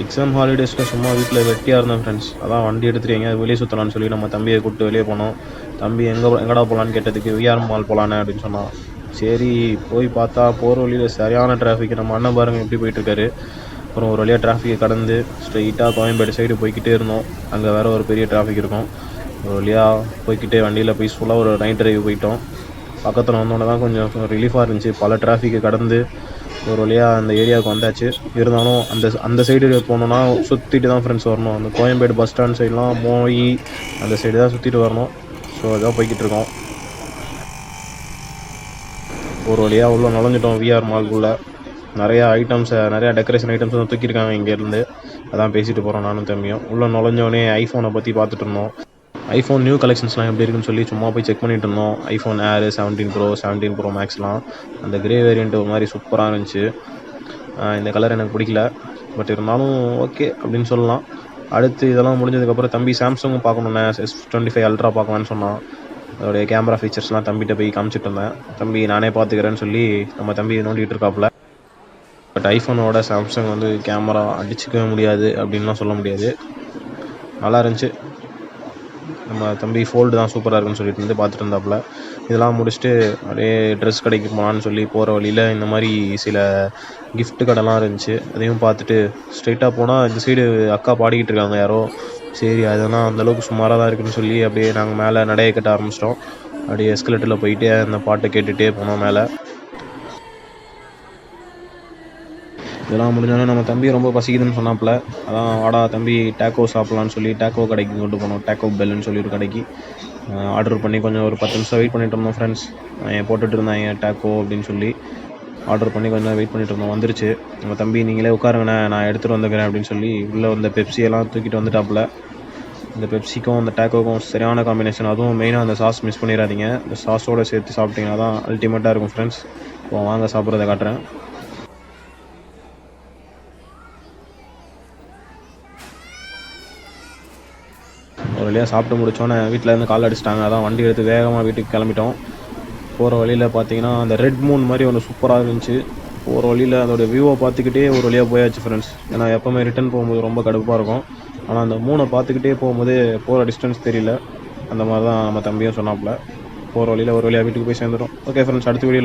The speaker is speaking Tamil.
எக்ஸாம் ஹாலிடேஸில் சும்மா வீட்டில் வெட்டியாக இருந்தேன் ஃப்ரெண்ட்ஸ். அதான் வண்டி எடுத்துகிட்டு எங்கேயாவது வெளியே சுற்றலான்னு சொல்லி நம்ம தம்பியை கூப்பிட்டு வெளியே போனோம். தம்பி எங்கடா போகலான்னு கேட்டதுக்கு விஆர் மால் போகலான்னு அப்படின்னு சொன்னான். சரி போய் பார்த்தா போகிற வழியில் சரியான டிராஃபிக். நம்ம அண்ணன் பாருங்கள் எப்படி போயிட்டுருக்காரு. அப்புறம் ஒரு வழியாக டிராஃபிக்கை கடந்து ஸ்ட்ரெயிட்டாக கோயம்பேடு சைடு போய்கிட்டே இருந்தோம். அங்கே வேறு ஒரு பெரிய டிராஃபிக் இருக்கும். ஒரு வழியாக போய்கிட்டே வண்டியில் பீஸ்ஃபுல்லாக ஒரு நைட் ட்ரைவ் போயிட்டோம். பக்கத்தில் வந்தோன்னே தான் கொஞ்சம் ரிலீஃபாக இருந்துச்சு. பல டிராஃபிக்கை கடந்து ஒரு வழியாக அந்த ஏரியாவுக்கு வந்தாச்சு. இருந்தாலும் அந்த சைடு போனோன்னா சுற்றிட்டு தான் ஃப்ரெண்ட்ஸ் வரணும். அந்த கோயம்பேடு பஸ் ஸ்டாண்ட் சைட்லாம் போய் அந்த சைடு தான் சுற்றிட்டு வரணும். ஸோ அதான் போய்கிட்டு இருக்கோம். ஒரு வழியாக உள்ளே நுழைஞ்சிட்டோம் விஆர் மால்குள்ளே. நிறையா டெக்கரேஷன் ஐட்டம்ஸ் தான் தூக்கியிருக்காங்க இங்கேருந்து. அதான் பேசிட்டு போகிறோம் நானும் தம்பியும். உள்ளே நுழைஞ்சோடனே ஐஃபோனை பற்றி பார்த்துட்டு இருந்தோம். ஐஃபோன் நியூ கலெக்ஷன்ஸ்லாம் எப்படி இருக்குன்னு சொல்லி சும்மா போய் செக் பண்ணிட்டு இருந்தோம். ஐஃபோன் ஏர் 17 ப்ரோ 17 ப்ரோ மேக்ஸ்லாம் அந்த கிரே வேரியண்ட் ஒரு மாதிரி சூப்பராக இருந்துச்சு. இந்த கலர் எனக்கு பிடிக்கல, பட் இருந்தாலும் ஓகே அப்படின்னு சொல்லலாம். அடுத்து இதெல்லாம் முடிஞ்சதுக்கப்புறம் தம்பி சாம்சங்கும் பார்க்கணுண்ணே, S25 அல்ட்ரா பார்க்கலான்னு சொன்னான். அதோடைய கேமரா ஃபீச்சர்ஸ்லாம் தம்பிகிட்ட போய் காமிச்சிட்டு இருந்தேன். தம்பி நானே பார்த்துக்கிறேன்னு சொல்லி நம்ம தம்பி நோண்டிகிட்டு இருக்காப்புல. பட் ஐஃபோனோட சாம்சங் வந்து கேமரா அடிச்சிக்கவே முடியாது அப்படின்லாம் சொல்ல முடியாது. நல்லா இருந்துச்சு. நம்ம தம்பி ஃபோல்டு தான் சூப்பராக இருக்குன்னு சொல்லிட்டு இருந்து பார்த்துட்டு இருந்தாப்புல. இதெல்லாம் முடிச்சுட்டு அப்படியே ட்ரெஸ் கடைக்கு போகலான்னு சொல்லி போகிற வழியில் இந்த மாதிரி சில கிஃப்ட் கடைலாம் இருந்துச்சு. அதையும் பார்த்துட்டு ஸ்ட்ரெயிட்டாக போனால் இந்த சைடு அக்கா பாடிக்கிட்டு இருக்காங்க யாரோ. சரி அதெல்லாம் அந்தளவுக்கு சுமாராக தான் இருக்குதுன்னு சொல்லி அப்படியே நாங்கள் மேலே நடைய கட்ட ஆரம்பிச்சிட்டோம். அப்படியே எஸ்கலேட்டரில் போயிட்டு அந்த பாட்டை கேட்டுகிட்டே போனோம் மேலே. இதெல்லாம் முடிஞ்சோடனே நம்ம தம்பி ரொம்ப பசிக்குதுன்னு சொன்னாப்புல. அதான் வாடா தம்பி டேக்கோ சாப்பிட்லான்னு சொல்லி டேக்கோ கடைக்கு கொண்டு போனோம். டேக்கோ பெல்லுன்னு சொல்லி ஒரு கடைக்கு ஆர்டர் பண்ணி கொஞ்சம் ஒரு 10 நிமிஷம் வெயிட் பண்ணிட்டு இருந்தோம் ஃப்ரெண்ட்ஸ். போட்டுட்டு இருந்தாங்க டேக்கோ அப்படின்னு சொல்லி ஆர்டர் பண்ணி கொஞ்சம் வெயிட் பண்ணிட்டு இருந்தோம். வந்துருச்சு. நம்ம தம்பி நீங்களே உட்காருங்கண்ணே நான் எடுத்துகிட்டு வந்துக்கிறேன் அப்படின்னு சொல்லி உள்ளே வந்த பெப்சியெல்லாம் தூக்கிட்டு வந்துட்டாப்புல. இந்த பெப்சிக்கும் அந்த டேக்கோக்கும் சரியான காம்பினேஷன். அதுவும் மெயினாக அந்த சாஸ் மிஸ் பண்ணிடாதீங்க. இந்த சாஸோடு சேர்த்து சாப்பிட்டீங்கன்னா தான் அல்டிமேட்டாக இருக்கும் ஃப்ரெண்ட்ஸ். இப்போ வாங்க சாப்பிட்றத காட்டுறேன். ஒரு வழியாக சாப்பிட்டு முடித்தோன்னே வீட்டிலேருந்து கால் அடிச்சிட்டாங்க. அதான் வண்டி எடுத்து வேகமாக வீட்டுக்கு கிளம்பிட்டோம். போகிற வழியில் பார்த்தீங்கன்னா அந்த ரெட் மூன் மாதிரி ஒன்று சூப்பராக இருந்துச்சு. போகிற வழியில் அதோடய வியூவை பார்த்துக்கிட்டே ஒரு வழியாக போயாச்சு ஃப்ரெண்ட்ஸ். ஏன்னா எப்போவுமே ரிட்டன் போகும்போது ரொம்ப கடுப்பாக இருக்கும். ஆனால் அந்த மூனை பார்த்துக்கிட்டே போகும்போது போகிற டிஸ்டன்ஸ் தெரியல. அந்த மாதிரி தான் நம்ம தம்பியும் சொன்னாப்புல. போகிற வழியில் ஒரு வழியாக வீட்டுக்கு போய் சேர்ந்துட்டோம். ஓகே ஃப்ரெண்ட்ஸ், அடுத்த வீடியோவில்